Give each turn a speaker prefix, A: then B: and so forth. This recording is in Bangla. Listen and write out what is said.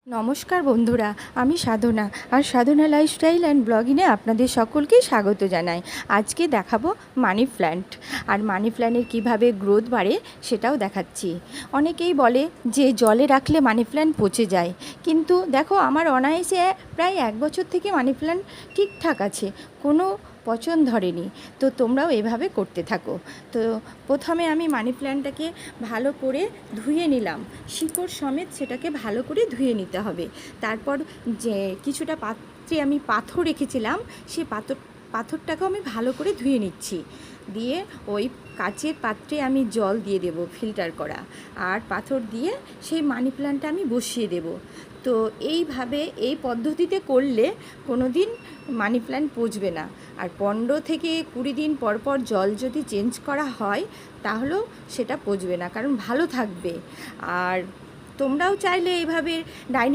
A: নমস্কার বন্ধুরা, আমি সাধনা আর সাধনা লাইফস্টাইল অ্যান্ড ব্লগিংয়ে আপনাদের সকলকে স্বাগত জানাই। আজকে দেখাবো মানি প্ল্যান্ট, আর মানি প্ল্যান্টের কীভাবে গ্রোথ বাড়ে সেটাও দেখাচ্ছি। অনেকেই বলে যে জলে রাখলে মানি প্ল্যান্ট পচে যায়, কিন্তু দেখো আমার অনায়াসে প্রায় 1 বছর থেকে মানি প্ল্যান্ট ঠিকঠাক আছে, কোনো পচন ধরেনি। তো তোমরাও এভাবে করতে থাকো। তো প্রথমে আমি মানি প্ল্যান্টটাকে ভালো করে ধুয়ে নিলাম, শিকড় সমেত সেটাকে ভালো করে ধুয়ে নিতে হবে। তারপর যে কিছুটা পাত্রে আমি পাথর রেখেছিলাম, সেই পাথরটাকেও আমি ভালো করে ধুয়ে নিচ্ছি। দিয়ে ওই কাচের পাত্রে আমি জল দিয়ে দেব ফিল্টার করা, আর পাথর দিয়ে সেই মানি প্ল্যান্টটা আমি বসিয়ে দেব। তো এইভাবে এই পদ্ধতিতে করলে কোনো দিন মানি প্ল্যান্ট পচবে না। আর 15 থেকে 20 দিন পর পর জল যদি চেঞ্জ করা হয় তাহলেও সেটা পচবে না, কারণ ভালো থাকবে। আর তোমরাও চাইলে এইভাবে ডাইনিং